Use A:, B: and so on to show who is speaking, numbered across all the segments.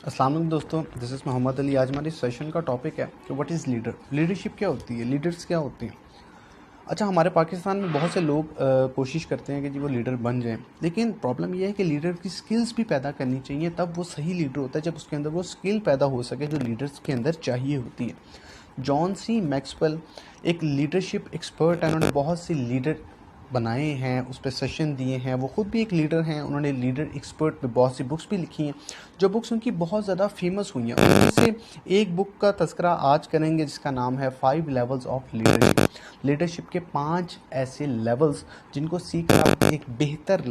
A: अस्सलाम वालेकुम दोस्तों, दिस इज़ मोहम्मद अली। आज हमारी सेशन का टॉपिक है कि व्हाट इज़ लीडर। लीडरशिप क्या होती है, लीडर्स क्या होते हैं। अच्छा, हमारे पाकिस्तान में बहुत से लोग कोशिश करते हैं कि जी वो लीडर बन जाएं, लेकिन प्रॉब्लम ये है कि लीडर की स्किल्स भी पैदा करनी चाहिए, तब वो सही लीडर होता है जब उसके अंदर वो स्किल पैदा हो सके जो लीडर्स के अंदर चाहिए होती है। जॉन सी मैक्सवेल एक लीडरशिप एक्सपर्ट है, उन्होंने बहुत सी लीडर बनाए हैं, उस पर सेशन दिए हैं। वो ख़ुद भी एक लीडर हैं, उन्होंने लीडर एक्सपर्ट पे बहुत सी बुक्स भी लिखी हैं जो बुक्स उनकी बहुत ज़्यादा फेमस हुई हैं। उनमें से एक बुक का तस्करा आज करेंगे जिसका नाम है 5 लेवल्स ऑफ लीडरशिप। लीडरशिप के 5 ऐसे लेवल्स जिनको सीख कर आप एक बेहतर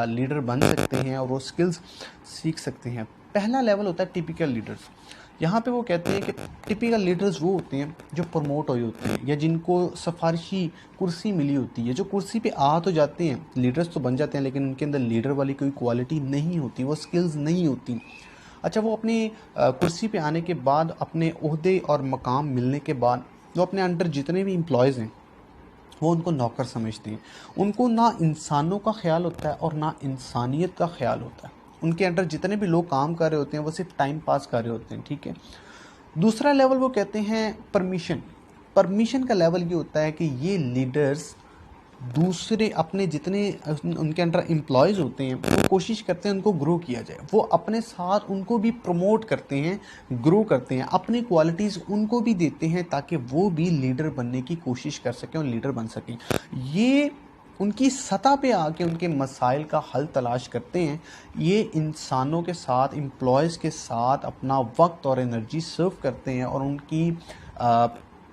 A: लीडर बन सकते हैं और वो स्किल्स सीख सकते हैं। पहला लेवल होता है टिपिकल लीडर्स। यहाँ पे वो कहते हैं कि टिपिकल लीडर्स वो होते हैं जो प्रमोट हुए होते हैं या जिनको सिफारिशी कुर्सी मिली होती है, जो कुर्सी पे आ तो जाते हैं, लीडर्स तो बन जाते हैं, लेकिन उनके अंदर लीडर वाली कोई क्वालिटी नहीं होती, वो स्किल्स नहीं होती। अच्छा, वो अपनी कुर्सी पे आने के बाद, अपने ओहदे और मकाम मिलने के बाद, वो अपने अंडर जितने भी एम्प्लॉयज़ हैं वो उनको नौकर समझते हैं। उनको ना इंसानों का ख्याल होता है और ना इंसानियत का ख्याल होता है। उनके अंडर जितने भी लोग काम कर रहे होते हैं वो सिर्फ टाइम पास कर रहे होते हैं, ठीक है। दूसरा लेवल वो कहते हैं परमिशन। परमिशन का लेवल ये होता है कि ये लीडर्स दूसरे अपने जितने उनके अंडर एम्प्लॉयज़ होते हैं वो कोशिश करते हैं उनको ग्रो किया जाए। वो अपने साथ उनको भी प्रमोट करते हैं, ग्रो करते हैं, अपनी क्वालिटीज़ उनको भी देते हैं ताकि वो भी लीडर बनने की कोशिश कर सकें और लीडर बन सकें। ये उनकी सतह पे आके उनके मसाइल का हल तलाश करते हैं। ये इंसानों के साथ, एम्प्लॉयज़ के साथ अपना वक्त और एनर्जी सर्व करते हैं और उनकी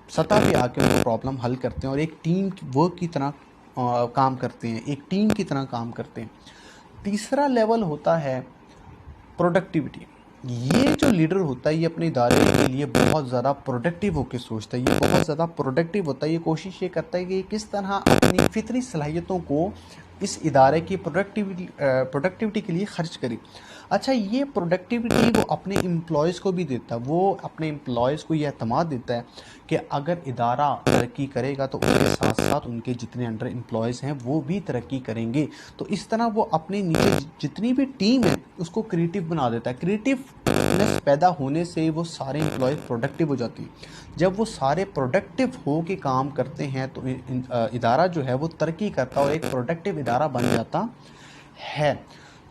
A: सतह पे आके उनको प्रॉब्लम हल करते हैं और एक टीम वर्क की तरह काम करते हैं, एक टीम की तरह काम करते हैं। तीसरा लेवल होता है प्रोडक्टिविटी। ये जो लीडर होता है ये अपने इदारे के लिए बहुत ज़्यादा प्रोडक्टिव होकर सोचता है, ये बहुत ज़्यादा प्रोडक्टिव होता है। ये कोशिश ये करता है कि किस तरह अपनी फितरी सलाहियतों को इस इदारे की प्रोडक्टिविटी के लिए खर्च करे। अच्छा, ये प्रोडक्टिविटी वो अपने एम्प्लॉयज़ को भी देता है। वो अपने एम्प्लॉयज़ को ये एतमाद देता है कि अगर इदारा तरक्की करेगा तो उसके साथ साथ उनके जितने अंडर एम्प्लॉयज़ हैं वो भी तरक्की करेंगे। तो इस तरह वो अपने नीचे जितनी भी टीम है उसको क्रिएटिव बना देता है। क्रिएटिवनेस पैदा होने से वो सारे एम्प्लॉयज़ प्रोडक्टिव हो जाते हैं। जब वो सारे प्रोडक्टिव हो के काम करते हैं तो इदारा जो है वो तरक्की करता है और एक प्रोडक्टिव इदारा बन जाता है।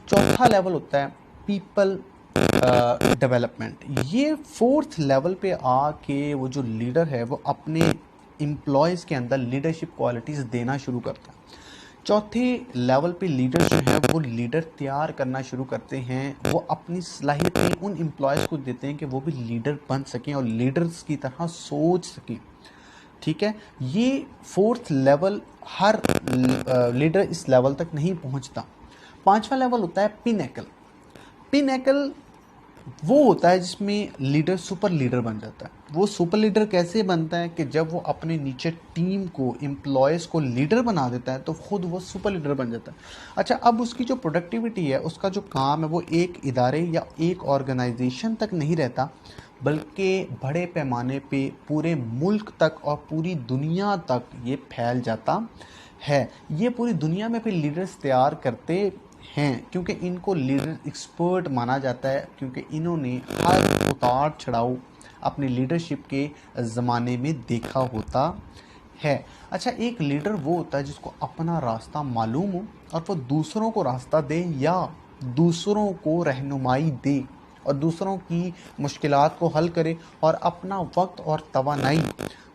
A: चौथा लेवल होता है पीपल डेवलपमेंट। ये फोर्थ लेवल पे आके वो जो लीडर है वो अपने एम्प्लॉयज़ के अंदर लीडरशिप क्वालिटीज़ देना शुरू करता है। चौथे लेवल पे लीडर जो है वो लीडर तैयार करना शुरू करते हैं। वो अपनी सलाहियतें उन एम्प्लॉयज़ को देते हैं कि वो भी लीडर बन सकें और लीडर्स की तरह सोच सकें, ठीक है। ये फोर्थ लेवल, हर लीडर इस लेवल तक नहीं पहुंचता। पांचवा लेवल होता है पिनेकल। पिनेकल वो होता है जिसमें लीडर सुपर लीडर बन जाता है। वो सुपर लीडर कैसे बनता है कि जब वो अपने नीचे टीम को, एम्प्लॉयज़ को लीडर बना देता है तो खुद वो सुपर लीडर बन जाता है। अच्छा, अब उसकी जो प्रोडक्टिविटी है, उसका जो काम है वो एक इदारे या एक ऑर्गेनाइजेशन तक नहीं रहता, बल्कि बड़े पैमाने पे पूरे मुल्क तक और पूरी दुनिया तक ये फैल जाता है। ये पूरी दुनिया में फिर लीडर्स तैयार करते हैं क्योंकि इनको लीडर एक्सपर्ट माना जाता है, क्योंकि इन्होंने हर उतार चढ़ाव अपनी लीडरशिप के ज़माने में देखा होता है। अच्छा, एक लीडर वो होता है जिसको अपना रास्ता मालूम हो और वो दूसरों को रास्ता दे या दूसरों को रहनुमाई दे और दूसरों की मुश्किलात को हल करे और अपना वक्त और तवानाई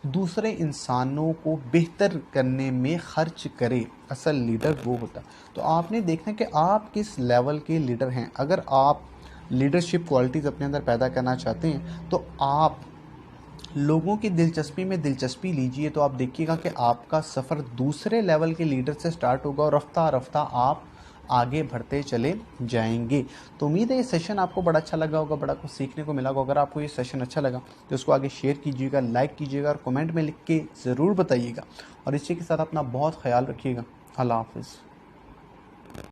A: दूसरे इंसानों को बेहतर करने में खर्च करे। असल लीडर वो होता है। तो आपने देखना कि आप किस लेवल के लीडर हैं। अगर आप लीडरशिप क्वालिटीज़ अपने अंदर पैदा करना चाहते हैं तो आप लोगों की दिलचस्पी में दिलचस्पी लीजिए, तो आप देखिएगा कि आपका सफ़र दूसरे लेवल के लीडर से स्टार्ट होगा और रफ्ता रफ्ता आप आगे बढ़ते चले जाएंगे। तो उम्मीद है ये सेशन आपको बड़ा अच्छा लगा होगा, बड़ा कुछ सीखने को मिला होगा। अगर आपको ये सेशन अच्छा लगा तो इसको आगे शेयर कीजिएगा, लाइक कीजिएगा और कमेंट में लिख के ज़रूर बताइएगा। और इसी के साथ अपना बहुत ख्याल रखिएगा। अल्लाह हाफ़िज़।